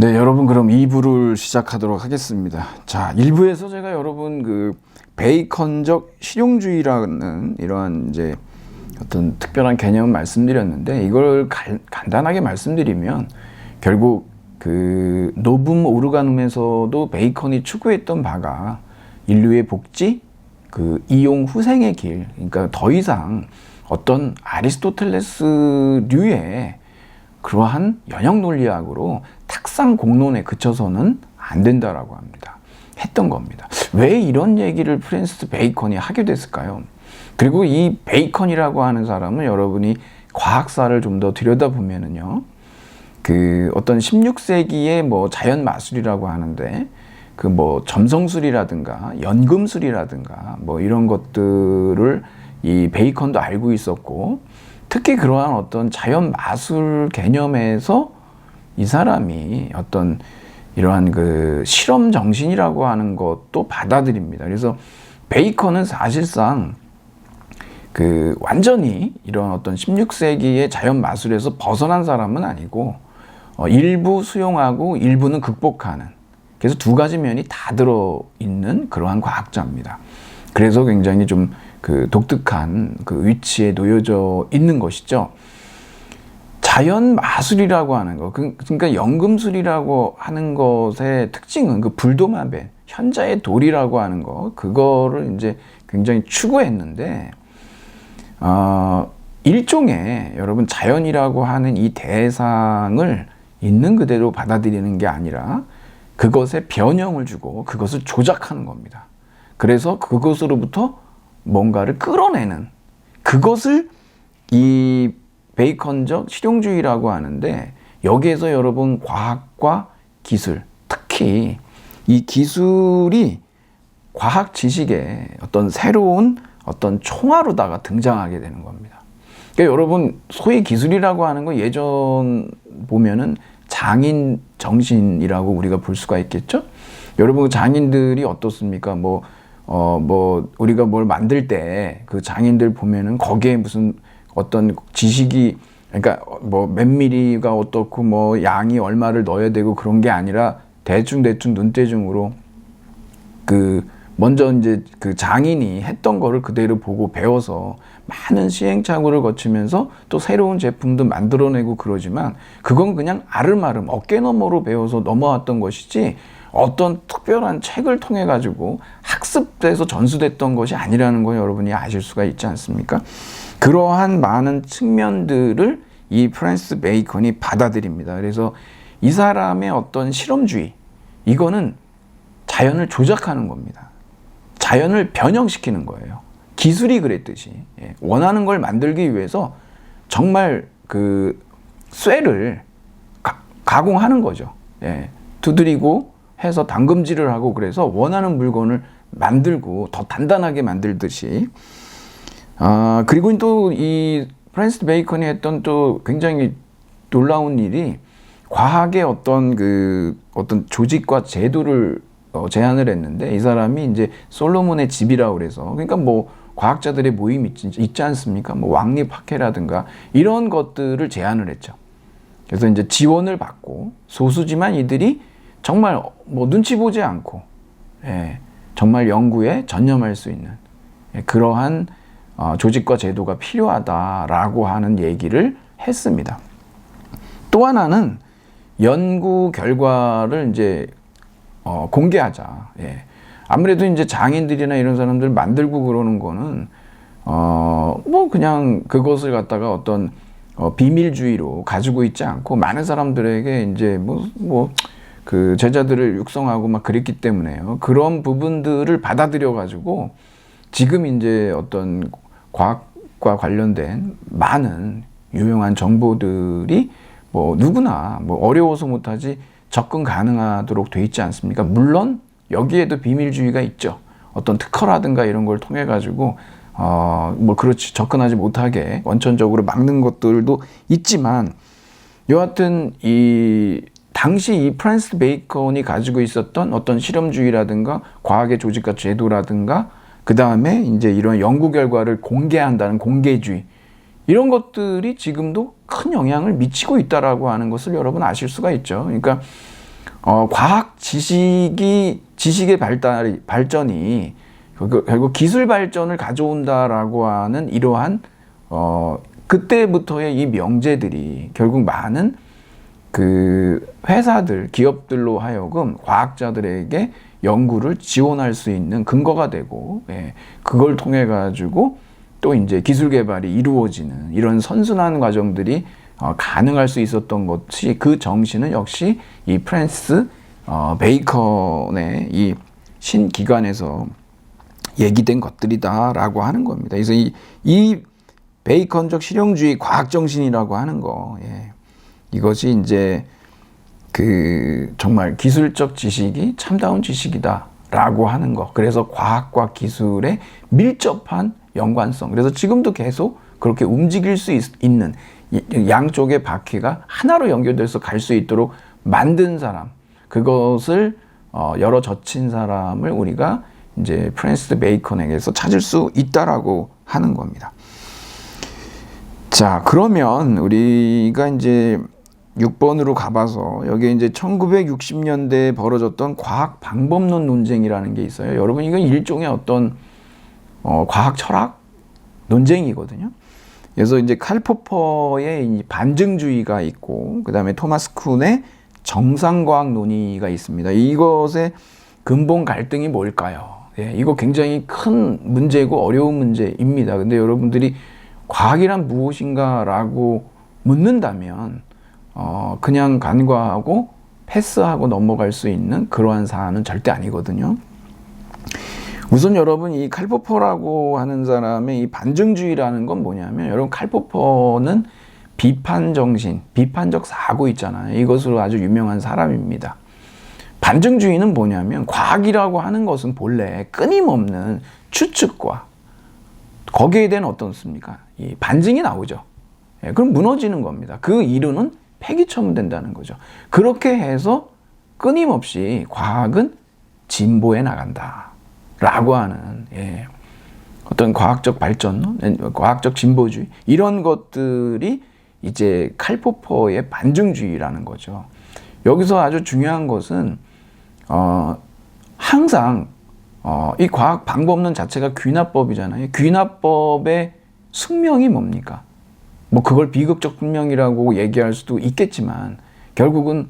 네, 여러분 그럼 2부를 시작하도록 하겠습니다. 자, 1부에서 제가 여러분 베이컨적 실용주의라는 이러한 이제 어떤 특별한 개념을 말씀드렸는데, 이걸 간단하게 말씀드리면 결국 노뵼 오르가눔에서도 베이컨이 추구했던 바가 인류의 복지, 이용 후생의 길, 그러니까 더 이상 어떤 아리스토텔레스류의 그러한 연역 논리학으로 탁상 공론에 그쳐서는 안 된다라고 합니다. 했던 겁니다. 왜 이런 얘기를 프랜시스 베이컨이 하게 됐을까요? 그리고 이 베이컨이라고 하는 사람은 여러분이 과학사를 좀 더 들여다보면은요, 어떤 16세기의 자연 마술이라고 하는데, 점성술이라든가 연금술이라든가 이런 것들을 이 베이컨도 알고 있었고, 특히 그러한 어떤 자연 마술 개념에서 이 사람이 어떤 이러한 실험 정신이라고 하는 것도 받아들입니다. 그래서 베이컨은 사실상 완전히 이런 어떤 16세기의 자연 마술에서 벗어난 사람은 아니고, 일부 수용하고 일부는 극복하는, 그래서 두 가지 면이 다 들어있는 그러한 과학자입니다. 그래서 굉장히 좀 독특한 위치에 놓여져 있는 것이죠. 자연 마술이라고 하는 거, 그러니까 연금술이라고 하는 것의 특징은 불도마뱀, 현자의 돌이라고 하는 거, 그거를 이제 굉장히 추구했는데, 일종의 여러분 자연이라고 하는 이 대상을 있는 그대로 받아들이는 게 아니라 그것에 변형을 주고 그것을 조작하는 겁니다. 그래서 그것으로부터 뭔가를 끌어내는, 그것을 이 베이컨적 실용주의라고 하는데, 여기에서 여러분 과학과 기술, 특히 이 기술이 과학 지식의 어떤 새로운 어떤 총화로다가 등장하게 되는 겁니다. 그러니까 여러분 소위 기술이라고 하는 거 예전 보면은 장인 정신이라고 우리가 볼 수가 있겠죠? 여러분 장인들이 어떻습니까? 우리가 뭘 만들 때 장인들 보면은 거기에 무슨 어떤 지식이, 그러니까 몇 미리가 어떻고 양이 얼마를 넣어야 되고 그런 게 아니라 대충 눈대중으로 먼저 이제 장인이 했던 거를 그대로 보고 배워서 많은 시행착오를 거치면서 또 새로운 제품도 만들어내고 그러지만, 그건 그냥 아름아름 어깨너머로 배워서 넘어왔던 것이지 어떤 특별한 책을 통해 가지고 학습돼서 전수됐던 것이 아니라는 거 여러분이 아실 수가 있지 않습니까? 그러한 많은 측면들을 이 프랜시스 베이컨이 받아들입니다. 그래서 이 사람의 어떤 실험주의, 이거는 자연을 조작하는 겁니다. 자연을 변형시키는 거예요. 기술이 그랬듯이 원하는 걸 만들기 위해서 정말 쇠를 가공하는 거죠. 두드리고 해서 담금질을 하고, 그래서 원하는 물건을 만들고 더 단단하게 만들듯이. 그리고 또 이 프랜시스 베이컨이 했던 또 굉장히 놀라운 일이, 과학의 어떤 조직과 제도를 제안을 했는데, 이 사람이 이제 솔로몬의 집이라고 그래서, 그러니까 과학자들의 모임이 있지 않습니까? 왕립학회라든가 이런 것들을 제안을 했죠. 그래서 이제 지원을 받고, 소수지만 이들이 정말 눈치 보지 않고 정말 연구에 전념할 수 있는 그러한 조직과 제도가 필요하다라고 하는 얘기를 했습니다. 또 하나는 연구 결과를 이제 공개하자. 아무래도 이제 장인들이나 이런 사람들 만들고 그러는 거는 그냥 그것을 갖다가 어떤 비밀주의로 가지고 있지 않고, 많은 사람들에게 이제 제자들을 육성하고 그랬기 때문에요. 그런 부분들을 받아들여 가지고 지금 이제 어떤 과학과 관련된 많은 유용한 정보들이 누구나 어려워서 못하지 접근 가능하도록 돼 있지 않습니까? 물론 여기에도 비밀주의가 있죠. 어떤 특허라든가 이런 걸 통해 가지고 그렇지 접근하지 못하게 원천적으로 막는 것들도 있지만, 여하튼 당시 이 프랜시스 베이컨이 가지고 있었던 어떤 실험주의라든가 과학의 조직과 제도라든가, 그 다음에 이제 이런 연구 결과를 공개한다는 공개주의, 이런 것들이 지금도 큰 영향을 미치고 있다라고 하는 것을 여러분 아실 수가 있죠. 그러니까 과학 지식의 발전이 결국 기술 발전을 가져온다라고 하는 이러한 그때부터의 이 명제들이 결국 많은 그 회사들, 기업들로 하여금 과학자들에게 연구를 지원할 수 있는 근거가 되고, 그걸 통해 가지고 또 이제 기술 개발이 이루어지는 이런 선순환 과정들이 가능할 수 있었던 것이, 그 정신은 역시 이 프랜시스 베이컨의 이 신기관에서 얘기된 것들이다라고 하는 겁니다. 그래서 이 베이컨적 실용주의 과학 정신이라고 하는 거, 이것이 이제 그 정말 기술적 지식이 참다운 지식이다라고 하는 거. 그래서 과학과 기술의 밀접한 연관성. 그래서 지금도 계속 그렇게 움직일 수 있는 양쪽의 바퀴가 하나로 연결돼서 갈 수 있도록 만든 사람, 그것을 열어젖힌 사람을 우리가 이제 프랜시스 베이컨에게서 찾을 수 있다라고 하는 겁니다. 자, 그러면 우리가 이제 6번으로 가봐서 여기 이제 1960년대에 벌어졌던 과학 방법론 논쟁이라는 게 있어요. 여러분, 이건 일종의 어떤 과학 철학 논쟁이거든요. 그래서 이제 칼 포퍼의 반증주의가 있고, 그 다음에 토마스 쿤의 정상과학 논의가 있습니다. 이것의 근본 갈등이 뭘까요? 이거 굉장히 큰 문제고 어려운 문제입니다. 근데 여러분들이 과학이란 무엇인가라고 묻는다면 그냥 간과하고 패스하고 넘어갈 수 있는 그러한 사안은 절대 아니거든요. 우선 여러분, 이 칼 포퍼라고 하는 사람의 이 반증주의라는 건 뭐냐면, 여러분, 칼 포퍼는 비판 정신, 비판적 사고 있잖아요. 이것으로 아주 유명한 사람입니다. 반증주의는 뭐냐면, 과학이라고 하는 것은 본래 끊임없는 추측과 거기에 대한 어떻습니까? 이 반증이 나오죠. 그럼 무너지는 겁니다. 그 이론은 폐기처분 된다는 거죠. 그렇게 해서 끊임없이 과학은 진보해 나간다 라고 하는 어떤 과학적 발전론, 과학적 진보주의, 이런 것들이 이제 칼 포퍼의 반증주의라는 거죠. 여기서 아주 중요한 것은 항상 이 과학 방법론 자체가 귀납법이잖아요. 귀납법의 숙명이 뭡니까? 뭐 그걸 비극적 숙명이라고 얘기할 수도 있겠지만, 결국은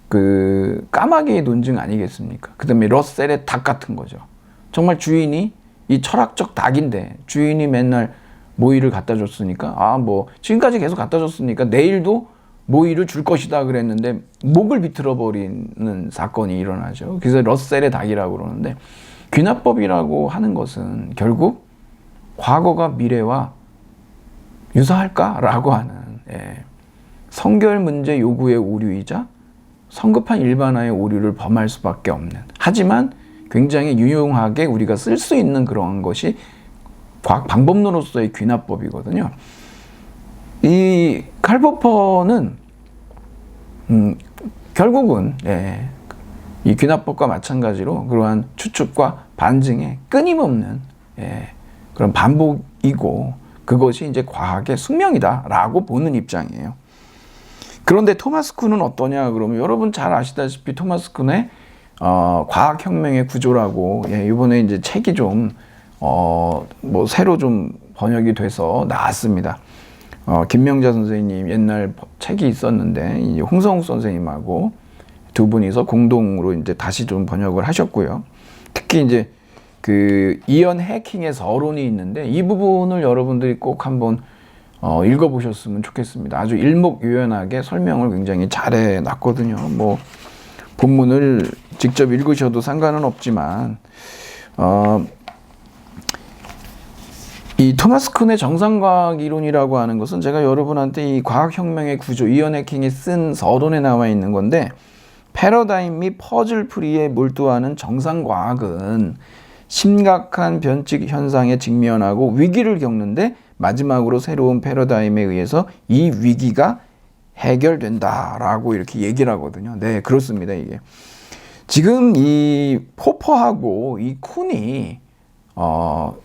그 까마귀의 논증 아니겠습니까? 그 다음에 러셀의 닭 같은 거죠. 정말 주인이 이 철학적 닭인데 주인이 맨날 모이를 갖다 줬으니까, 뭐 지금까지 계속 갖다 줬으니까 내일도 모이를 줄 것이다 그랬는데 목을 비틀어 버리는 사건이 일어나죠. 그래서 러셀의 닭이라고 그러는데, 귀납법이라고 하는 것은 결국 과거가 미래와 유사할까라고 하는 성결 문제 요구의 오류이자 성급한 일반화의 오류를 범할 수밖에 없는, 하지만 굉장히 유용하게 우리가 쓸 수 있는 그런 것이 과학 방법론으로서의 귀납법이거든요. 이 칼 포퍼는 결국은 이 귀납법과 마찬가지로 그러한 추측과 반증의 끊임없는 그런 반복이고, 그것이 이제 과학의 숙명이다라고 보는 입장이에요. 그런데 토마스 쿤은 어떠냐 그러면, 여러분 잘 아시다시피 토마스 쿤의 과학혁명의 구조라고 이번에 이제 책이 좀 뭐 새로 좀 번역이 돼서 나왔습니다. 김명자 선생님 옛날 책이 있었는데, 이제 홍성욱 선생님하고 두 분이서 공동으로 이제 다시 좀 번역을 하셨고요. 특히 이제 그 이언 해킹의 서론이 있는데, 이 부분을 여러분들이 꼭 한번 읽어보셨으면 좋겠습니다. 아주 일목요연하게 설명을 굉장히 잘해 놨거든요. 뭐 본문을 직접 읽으셔도 상관은 없지만, 이 토마스 쿤의 정상과학 이론이라고 하는 것은 제가 여러분한테 이 과학혁명의 구조, 이언 해킹이 쓴 서론에 나와 있는 건데, 패러다임 및 퍼즐 풀이에 몰두하는 정상과학은 심각한 변칙 현상에 직면하고 위기를 겪는데, 마지막으로 새로운 패러다임에 의해서 이 위기가 해결된다라고 이렇게 얘기를 하거든요. 네, 그렇습니다. 이게 지금 이 포퍼하고 이 쿤이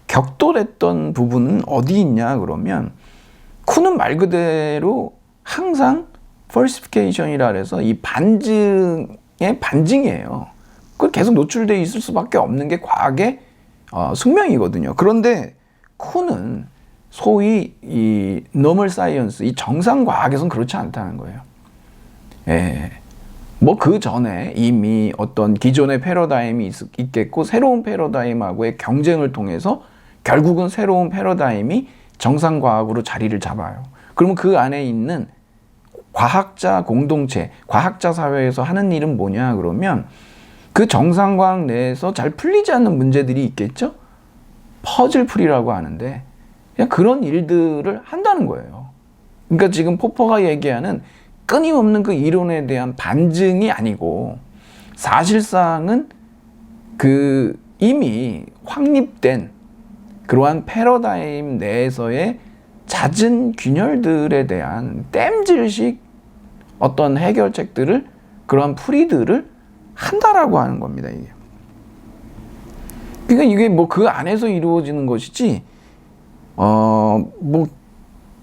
격돌했던 부분은 어디 있냐 그러면, 쿤은 말 그대로 항상 falsification이라 해서 이 반증 반증이에요. 그 계속 노출돼 있을 수밖에 없는 게 과학의 숙명이거든요. 그런데 쿤은 소위 이 노멀 사이언스, 이 정상 과학에서는 그렇지 않다는 거예요. 예. 뭐 그 전에 이미 어떤 기존의 패러다임이 있겠고 새로운 패러다임하고의 경쟁을 통해서 결국은 새로운 패러다임이 정상 과학으로 자리를 잡아요. 그러면 그 안에 있는 과학자 공동체, 과학자 사회에서 하는 일은 뭐냐 그러면 그 정상 과학 내에서 잘 풀리지 않는 문제들이 있겠죠? 퍼즐 풀이라고 하는데 그냥 그런 일들을 한다는 거예요. 그러니까 지금 포퍼가 얘기하는 끊임없는 그 이론에 대한 반증이 아니고 사실상은 그 이미 확립된 그러한 패러다임 내에서의 잦은 균열들에 대한 땜질식 어떤 해결책들을 그러한 풀이들을 한다라고 하는 겁니다. 이게. 그러니까 이게 뭐 그 안에서 이루어지는 것이지 뭐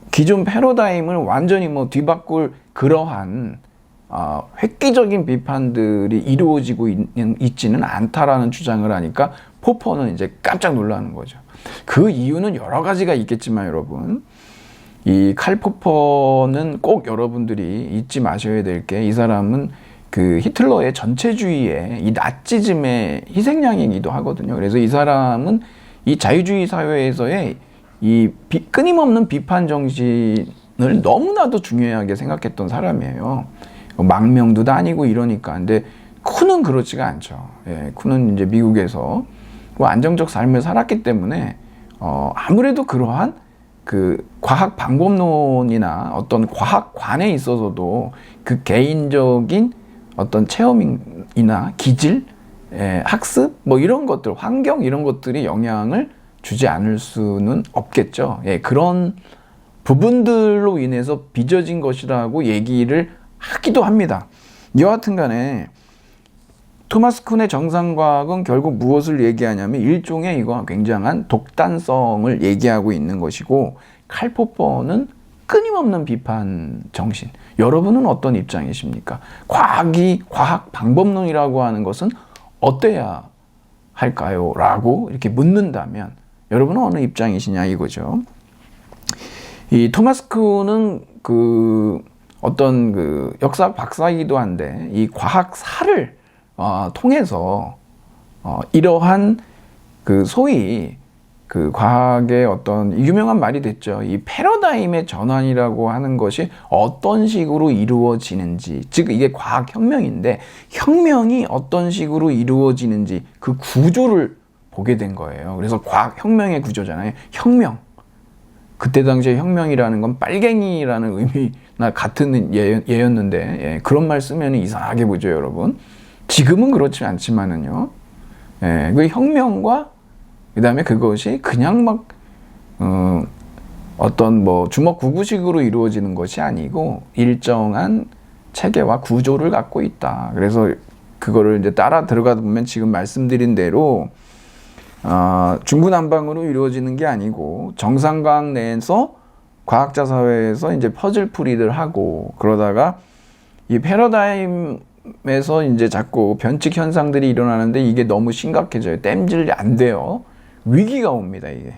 기존 패러다임을 완전히 뭐 뒤바꿀 그러한 획기적인 비판들이 이루어지고 있지는 않다라는 주장을 하니까 포퍼는 이제 깜짝 놀라는 거죠. 그 이유는 여러 가지가 있겠지만 여러분, 이 칼 포퍼는 꼭 여러분들이 잊지 마셔야 될 게, 이 사람은 그 히틀러의 전체주의의 이 나치즘의 희생양이기도 하거든요. 그래서 이 사람은 이 자유주의 사회에서의 이 끊임없는 비판 정신을 너무나도 중요하게 생각했던 사람이에요. 망명도 다니고 이러니까. 근데 쿤은 그렇지가 않죠. 예, 쿤은 이제 미국에서 안정적 삶을 살았기 때문에 아무래도 그러한 그 과학 방법론이나 어떤 과학관에 있어서도 그 개인적인 어떤 체험이나 기질, 학습 뭐 이런 것들, 환경 이런 것들이 영향을 주지 않을 수는 없겠죠. 예, 그런 부분들로 인해서 빚어진 것이라고 얘기를 하기도 합니다. 여하튼 간에 토마스 쿤의 정상과학은 결국 무엇을 얘기하냐면 일종의 이거 굉장한 독단성을 얘기하고 있는 것이고, 칼 포퍼는 끊임없는 비판 정신. 여러분은 어떤 입장이십니까? 과학 방법론이라고 하는 것은 어때야 할까요? 라고 이렇게 묻는다면 여러분은 어느 입장이시냐 이거죠. 이 토마스 쿤은 그 어떤 그 역사 박사이기도 한데 이 과학사를 통해서 이러한 그 소위 그 과학의 어떤 유명한 말이 됐죠. 이 패러다임의 전환이라고 하는 것이 어떤 식으로 이루어지는지, 즉 이게 과학혁명인데 혁명이 어떤 식으로 이루어지는지 그 구조를 보게 된 거예요. 그래서 과학혁명의 구조잖아요. 혁명. 그때 당시에 혁명이라는 건 빨갱이라는 의미나 같은 예였는데, 그런 말 쓰면 이상하게 보죠, 여러분. 지금은 그렇지 않지만은요. 그 혁명과 그 다음에 그것이 그냥 막 어떤 뭐 주먹구구식으로 이루어지는 것이 아니고 일정한 체계와 구조를 갖고 있다. 그래서 그거를 이제 따라 들어가다 보면 지금 말씀드린 대로 중구난방으로 이루어지는 게 아니고 정상과학 내에서 과학자 사회에서 이제 퍼즐풀이들 하고 그러다가 이 패러다임에서 이제 자꾸 변칙 현상들이 일어나는데 이게 너무 심각해져요. 땜질이 안 돼요. 위기가 옵니다, 이게.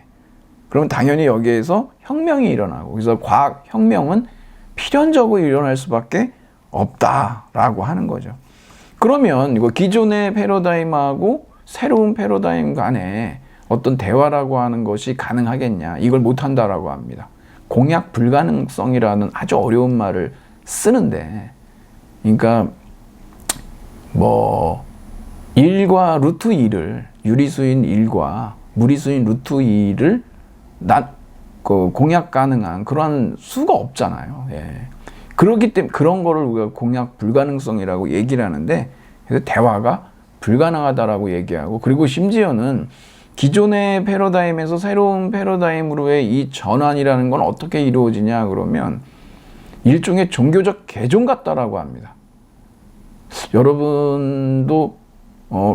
그러면 당연히 여기에서 혁명이 일어나고, 그래서 과학 혁명은 필연적으로 일어날 수밖에 없다라고 하는 거죠. 그러면 이거 기존의 패러다임하고 새로운 패러다임 간에 어떤 대화라고 하는 것이 가능하겠냐? 이걸 못한다라고 합니다. 공약 불가능성이라는 아주 어려운 말을 쓰는데, 그러니까 뭐 1과 루트 2를 유리수인 1과 무리수인 루트 2를 공약 가능한 그러한 수가 없잖아요. 그렇기 때문에 그런 거를 우리가 공약 불가능성이라고 얘기를 하는데, 그래서 대화가 불가능하다라고 얘기하고, 그리고 심지어는 기존의 패러다임에서 새로운 패러다임으로의 이 전환이라는 건 어떻게 이루어지냐 그러면 일종의 종교적 개종 같다라고 합니다. 여러분도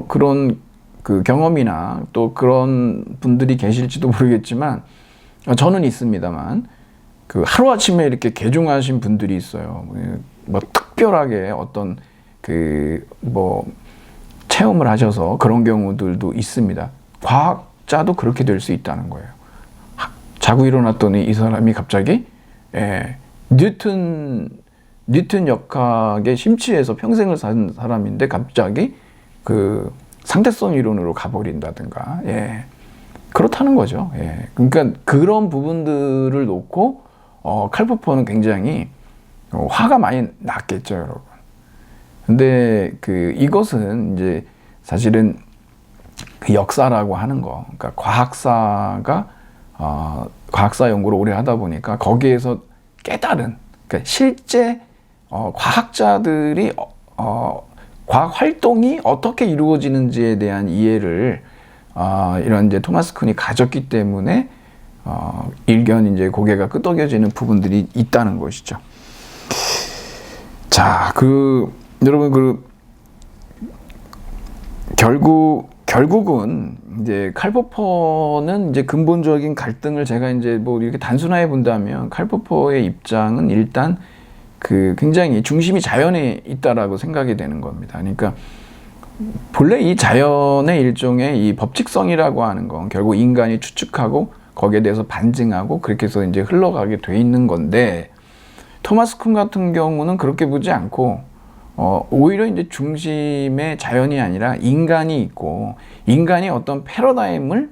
그런 그 경험이나 또 그런 분들이 계실지도 모르겠지만 저는 있습니다만, 그 하루아침에 이렇게 개종하신 분들이 있어요. 뭐 특별하게 어떤 체험을 하셔서 그런 경우들도 있습니다. 과학자도 그렇게 될 수 있다는 거예요. 자고 일어났더니 이 사람이 갑자기 뉴턴 역학에 심취해서 평생을 산 사람인데 갑자기 그 상대성 이론으로 가버린다든가, 그렇다는 거죠. 그러니까 그런 부분들을 놓고 칼포퍼는 굉장히 화가 많이 났겠죠, 여러분. 근데 이것은 이제 사실은 그 역사라고 하는 거, 그러니까 과학사 연구를 오래 하다 보니까 거기에서 깨달은, 그러니까 실제 과학자들이 과학 활동이 어떻게 이루어지는지에 대한 이해를 이런 이제 토마스 쿤이 가졌기 때문에 일견 이제 고개가 끄덕여지는 부분들이 있다는 것이죠. 자, 여러분 결국은 이제 칼포퍼는 이제 근본적인 갈등을 제가 이제 이렇게 단순화해 본다면 칼포퍼의 입장은 일단 굉장히 중심이 자연에 있다라고 생각이 되는 겁니다. 그러니까 본래 이 자연의 일종의 이 법칙성이라고 하는 건 결국 인간이 추측하고 거기에 대해서 반증하고 그렇게 해서 이제 흘러가게 돼 있는 건데, 토마스 쿤 같은 경우는 그렇게 보지 않고 오히려 이제 중심의 자연이 아니라 인간이 있고, 인간이 어떤 패러다임을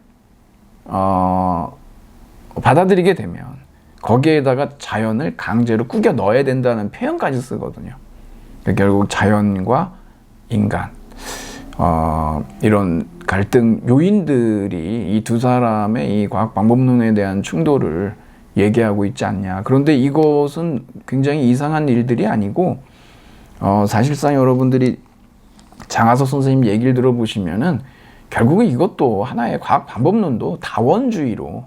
받아들이게 되면 거기에다가 자연을 강제로 꾸겨 넣어야 된다는 표현까지 쓰거든요. 그러니까 결국 자연과 인간, 이런 갈등 요인들이 이 두 사람의 이 과학 방법론에 대한 충돌을 얘기하고 있지 않냐. 그런데 이것은 굉장히 이상한 일들이 아니고, 사실상 여러분들이 장하석 선생님 얘기를 들어보시면은 결국은 이것도 하나의 과학 방법론도 다원주의로,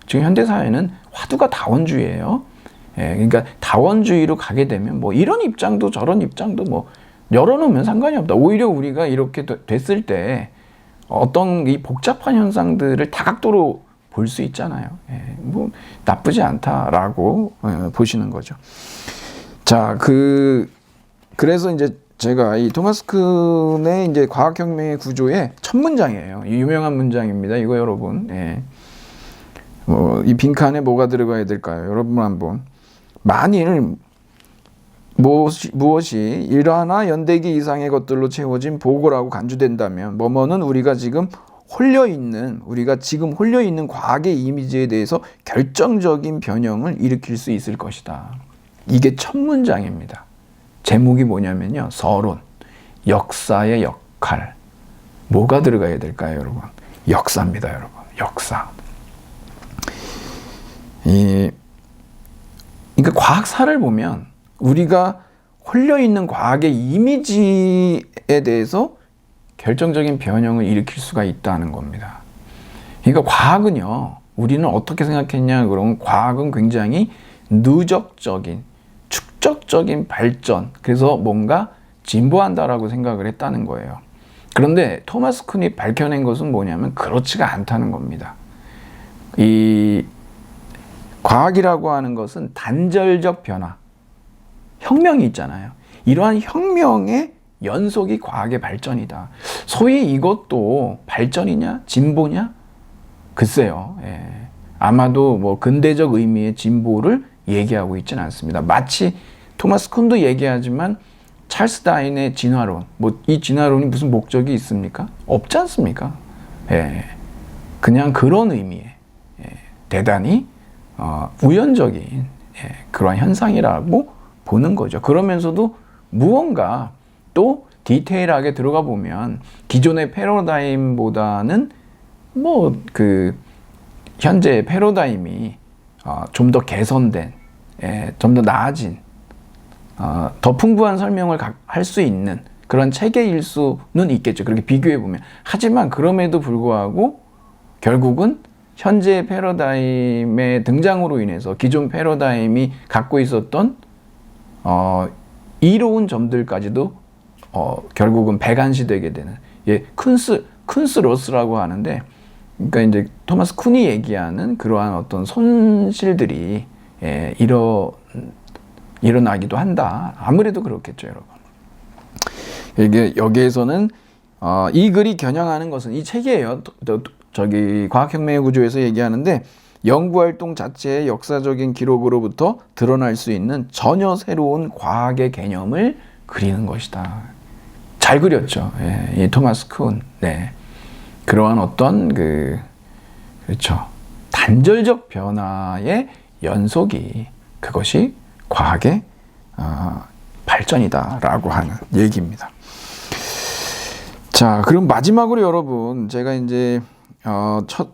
지금 현대사회는 화두가 다원주의예요. 그러니까 다원주의로 가게 되면 이런 입장도 저런 입장도 열어놓으면 상관이 없다. 오히려 우리가 이렇게 됐을 때 어떤 이 복잡한 현상들을 다각도로 볼 수 있잖아요. 나쁘지 않다라고 보시는 거죠. 자, 그래서 이제 제가 이 토마스 쿤의 이제 과학혁명의 구조의 첫 문장이에요. 유명한 문장입니다. 이거 여러분, 이 빈칸에 뭐가 들어가야 될까요? 여러분 한번, 만일 무엇이 일하나 연대기 이상의 것들로 채워진 보고라고 간주된다면 뭐뭐는 우리가 지금 홀려 있는 과학의 이미지에 대해서 결정적인 변형을 일으킬 수 있을 것이다. 이게 첫 문장입니다. 제목이 뭐냐면요, 서론, 역사의 역할. 뭐가 들어가야 될까요, 여러분? 역사입니다, 여러분. 역사. 그러니까 과학사를 보면 우리가 홀려있는 과학의 이미지에 대해서 결정적인 변형을 일으킬 수가 있다는 겁니다. 그러니까 과학은요, 우리는 어떻게 생각했냐 그러면 과학은 굉장히 누적적인, 축적적인 발전, 그래서 뭔가 진보한다라고 생각을 했다는 거예요. 그런데 토마스 쿤이 밝혀낸 것은 뭐냐면 그렇지가 않다는 겁니다. 이 과학이라고 하는 것은 단절적 변화, 혁명이 있잖아요. 이러한 혁명의 연속이 과학의 발전이다. 소위 이것도 발전이냐 진보냐? 글쎄요. 아마도 근대적 의미의 진보를 얘기하고 있지는 않습니다. 마치 토마스 쿤도 얘기하지만 찰스 다윈의 진화론, 이 진화론이 무슨 목적이 있습니까? 없지 않습니까? 그냥 그런 의미의 대단히 우연적인 그런 현상이라고 보는 거죠. 그러면서도 무언가 또 디테일하게 들어가 보면 기존의 패러다임보다는 현재 패러다임이 좀 더 개선된, 좀 더 나아진, 더 풍부한 설명을 할 수 있는 그런 체계일 수는 있겠죠. 그렇게 비교해 보면. 하지만 그럼에도 불구하고 결국은 현재 패러다임의 등장으로 인해서 기존 패러다임이 갖고 있었던 이로운 점들까지도 결국은 배간시되게 되는, 쿤스로스라고 하는데, 그러니까 이제 토마스 쿤이 얘기하는 그러한 어떤 손실들이 일어나기도 한다. 아무래도 그렇겠죠, 여러분. 이게 여기에서는 이 글이 겨냥하는 것은 이 책이에요. 저기 과학혁명의 구조에서 얘기하는데 연구활동 자체의 역사적인 기록으로부터 드러날 수 있는 전혀 새로운 과학의 개념을 그리는 것이다. 잘 그렸죠. 예, 이 토마스 쿤. 네. 그러한 어떤 그렇죠. 단절적 변화의 연속이 그것이 과학의 발전이다라고 하는 얘기입니다. 자, 그럼 마지막으로 여러분, 제가 이제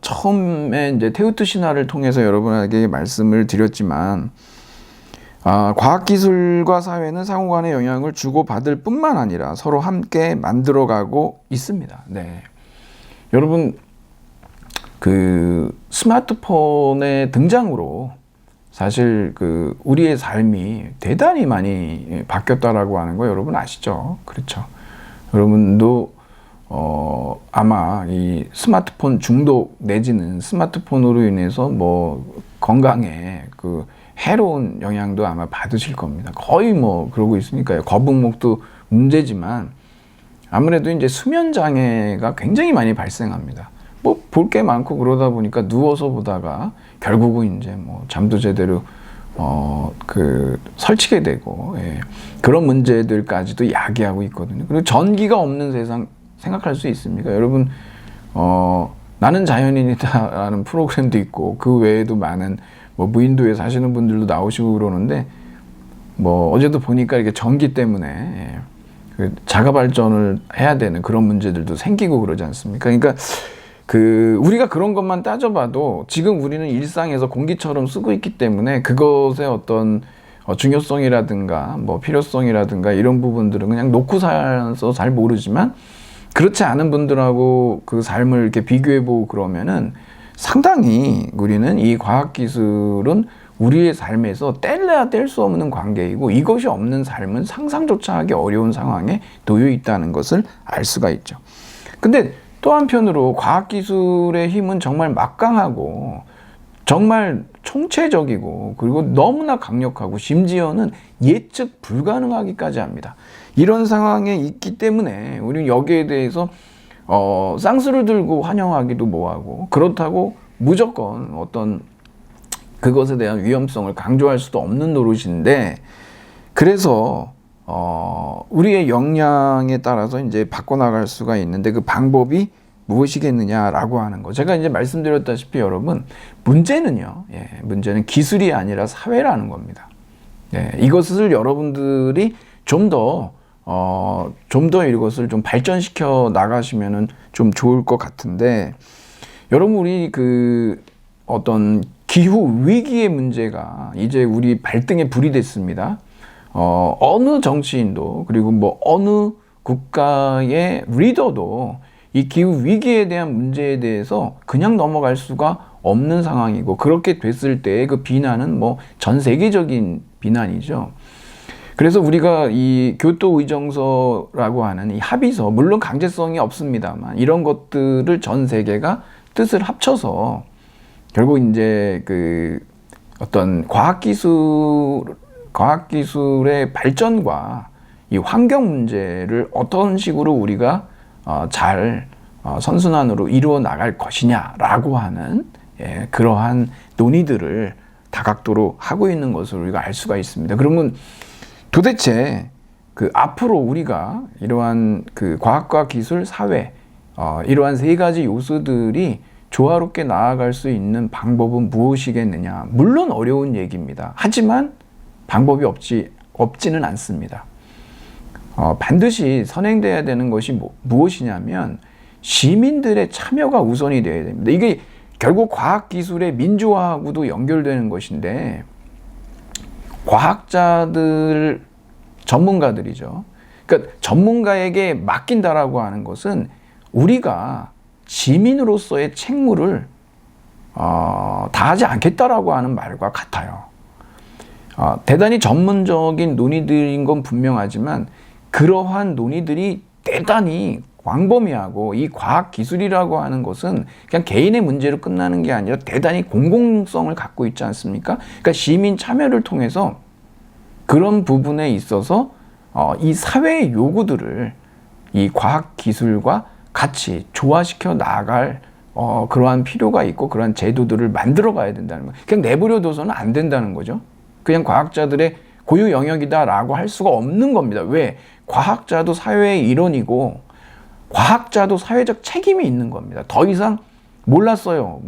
처음에 이제 테우트 신화를 통해서 여러분에게 말씀을 드렸지만, 과학기술과 사회는 상호간의 영향을 주고받을 뿐만 아니라 서로 함께 만들어가고 있습니다. 네. 여러분, 그 스마트폰의 등장으로 사실 우리의 삶이 대단히 많이 바뀌었다라고 하는 거 여러분 아시죠? 그렇죠. 여러분도 아마 이 스마트폰 중독 내지는 스마트폰으로 인해서 뭐 건강에 해로운 영향도 아마 받으실 겁니다. 거의 뭐 그러고 있으니까요. 거북목도 문제지만 아무래도 이제 수면 장애가 굉장히 많이 발생합니다. 뭐 볼 게 많고 그러다 보니까 누워서 보다가 결국은 이제 뭐 잠도 제대로 설치게 되고, 예. 그런 문제들까지도 야기하고 있거든요. 그리고 전기가 없는 세상 생각할 수 있습니까? 여러분, 나는 자연인이다라는 프로그램도 있고 그 외에도 많은 뭐 무인도에 사시는 분들도 나오시고 그러는데, 뭐 어제도 보니까 이게 전기 때문에 자가 발전을 해야 되는 그런 문제들도 생기고 그러지 않습니까? 그러니까 우리가 그런 것만 따져봐도 지금 우리는 일상에서 공기처럼 쓰고 있기 때문에 그것의 어떤 중요성이라든가 뭐 필요성이라든가 이런 부분들은 그냥 놓고 살아서 잘 모르지만, 그렇지 않은 분들하고 그 삶을 이렇게 비교해보고 그러면은 상당히 우리는 이 과학기술은 우리의 삶에서 뗄래야 뗄 수 없는 관계이고, 이것이 없는 삶은 상상조차 하기 어려운 상황에 놓여 있다는 것을 알 수가 있죠. 근데 또 한편으로 과학기술의 힘은 정말 막강하고 정말 총체적이고 그리고 너무나 강력하고 심지어는 예측 불가능하기까지 합니다. 이런 상황에 있기 때문에 우리는 여기에 대해서 쌍수를 들고 환영하기도 뭐하고, 그렇다고 무조건 어떤 그것에 대한 위험성을 강조할 수도 없는 노릇인데, 그래서 우리의 역량에 따라서 이제 바꿔나갈 수가 있는데 그 방법이 무엇이겠느냐라고 하는 거. 제가 이제 말씀드렸다시피 여러분, 문제는요, 문제는 기술이 아니라 사회라는 겁니다. 이것을 여러분들이 좀 더 이것을 좀 발전시켜 나가시면은 좀 좋을 것 같은데, 여러분, 우리 어떤 기후 위기의 문제가 이제 우리 발등에 불이 됐습니다. 어느 정치인도 그리고 뭐 어느 국가의 리더도 이 기후 위기에 대한 문제에 대해서 그냥 넘어갈 수가 없는 상황이고, 그렇게 됐을 때 그 비난은 뭐 전 세계적인 비난이죠. 그래서 우리가 이 교토 의정서라고 하는 이 합의서, 물론 강제성이 없습니다만 이런 것들을 전 세계가 뜻을 합쳐서 결국 이제 어떤 과학기술의 발전과 이 환경 문제를 어떤 식으로 우리가 잘 선순환으로 이루어 나갈 것이냐라고 하는 그러한 논의들을 다각도로 하고 있는 것을 우리가 알 수가 있습니다. 그러면 도대체 앞으로 우리가 이러한 과학과 기술, 사회, 이러한 세 가지 요소들이 조화롭게 나아갈 수 있는 방법은 무엇이겠느냐? 물론 어려운 얘기입니다. 하지만 방법이 없지는 않습니다. 반드시 선행돼야 되는 것이 무엇이냐면 시민들의 참여가 우선이 되어야 됩니다. 이게 결국 과학기술의 민주화하고도 연결되는 것인데, 과학자들, 전문가들이죠. 그러니까 전문가에게 맡긴다라고 하는 것은 우리가 시민으로서의 책무를 다하지 않겠다라고 하는 말과 같아요. 대단히 전문적인 논의들인 건 분명하지만 그러한 논의들이 대단히 광범위하고, 이 과학기술이라고 하는 것은 그냥 개인의 문제로 끝나는 게 아니라 대단히 공공성을 갖고 있지 않습니까? 그러니까 시민 참여를 통해서 그런 부분에 있어서 이 사회의 요구들을 이 과학 기술과 같이 조화시켜 나갈 그러한 필요가 있고 그러한 제도들을 만들어 가야 된다는 거예요. 그냥 내버려 둬서는 안 된다는 거죠. 그냥 과학자들의 고유 영역이다라고 할 수가 없는 겁니다. 왜? 과학자도 사회의 일원이고 과학자도 사회적 책임이 있는 겁니다. 더 이상 몰랐어요.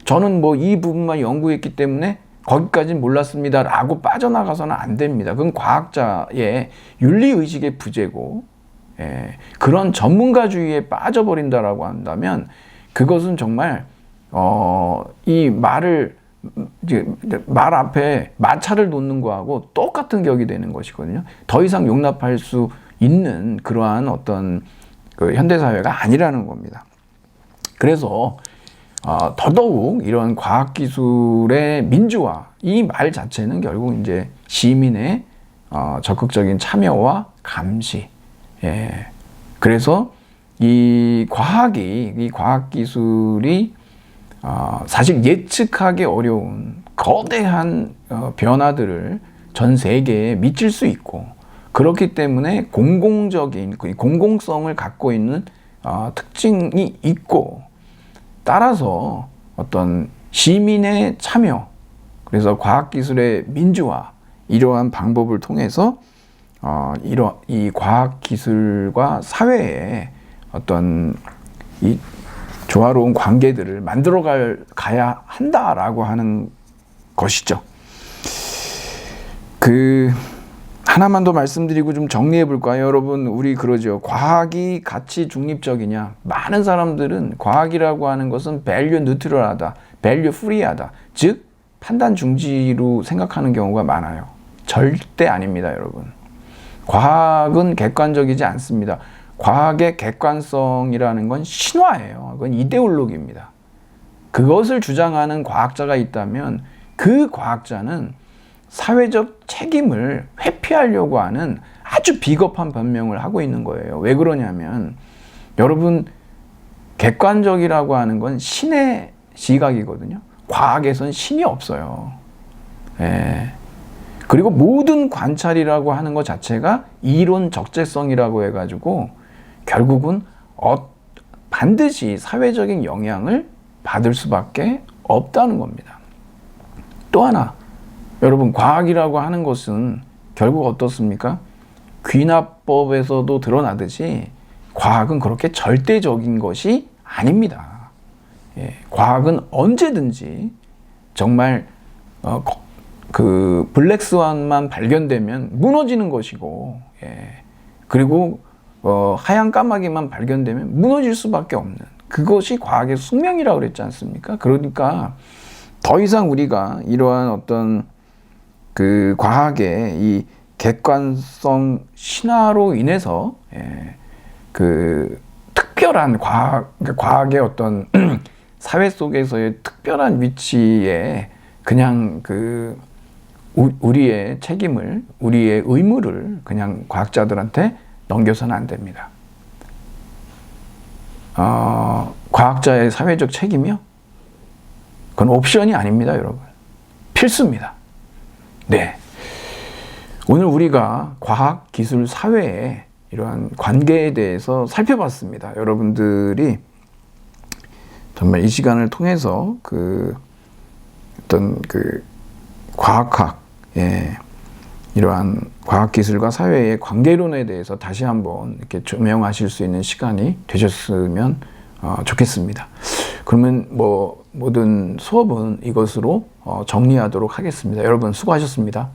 저는 이 부분만 연구했기 때문에 거기까지는 몰랐습니다라고 빠져나가서는 안 됩니다. 그건 과학자의 윤리의식의 부재고, 그런 전문가주의에 빠져버린다라고 한다면 그것은 정말 이 말 앞에 마찰을 놓는 거하고 똑같은 격이 되는 것이거든요. 더 이상 용납할 수 있는 그러한 어떤 현대사회가 아니라는 겁니다. 그래서 더더욱 이런 과학기술의 민주화, 이 말 자체는 결국 이제 시민의 적극적인 참여와 감시. 그래서 이 과학기술이 사실 예측하기 어려운 거대한 변화들을 전 세계에 미칠 수 있고, 그렇기 때문에 공공성을 갖고 있는 특징이 있고, 따라서 어떤 시민의 참여, 그래서 과학기술의 민주화, 이러한 방법을 통해서 이 과학기술과 사회의 어떤 이 조화로운 관계들을 만들어 가야 한다라고 하는 것이죠. 하나만 더 말씀드리고 좀 정리해 볼까요? 여러분, 우리 그러죠. 과학이 가치 중립적이냐? 많은 사람들은 과학이라고 하는 것은 밸류 뉴트럴하다, 밸류 프리하다, 즉 판단 중지로 생각하는 경우가 많아요. 절대 아닙니다, 여러분. 과학은 객관적이지 않습니다. 과학의 객관성이라는 건 신화예요. 그건 이데올로기입니다. 그것을 주장하는 과학자가 있다면 그 과학자는 사회적 책임을 회피하려고 하는 아주 비겁한 변명을 하고 있는 거예요. 왜 그러냐면, 여러분, 객관적이라고 하는 건 신의 시각이거든요. 과학에선 신이 없어요. 그리고 모든 관찰이라고 하는 것 자체가 이론 적재성이라고 해가지고 결국은 반드시 사회적인 영향을 받을 수밖에 없다는 겁니다. 또 하나, 여러분, 과학이라고 하는 것은 결국 어떻습니까? 귀납법에서도 드러나듯이 과학은 그렇게 절대적인 것이 아닙니다. 과학은 언제든지 정말 블랙스완만 발견되면 무너지는 것이고, 그리고 하얀 까마귀만 발견되면 무너질 수밖에 없는, 그것이 과학의 숙명이라고 그랬지 않습니까? 그러니까 더 이상 우리가 이러한 어떤 과학의 이 객관성 신화로 인해서 특별한 과학의 어떤 사회 속에서의 특별한 위치에 그냥 우리의 책임을, 우리의 의무를 그냥 과학자들한테 넘겨서는 안 됩니다. 과학자의 사회적 책임이요? 그건 옵션이 아닙니다, 여러분. 필수입니다. 네. 오늘 우리가 과학, 기술, 사회의 이러한 관계에 대해서 살펴봤습니다. 여러분들이 정말 이 시간을 통해서 어떤 과학학, 이러한 과학기술과 사회의 관계론에 대해서 다시 한번 이렇게 조명하실 수 있는 시간이 되셨으면 좋겠습니다. 그러면 모든 수업은 이것으로 정리하도록 하겠습니다. 여러분 수고하셨습니다.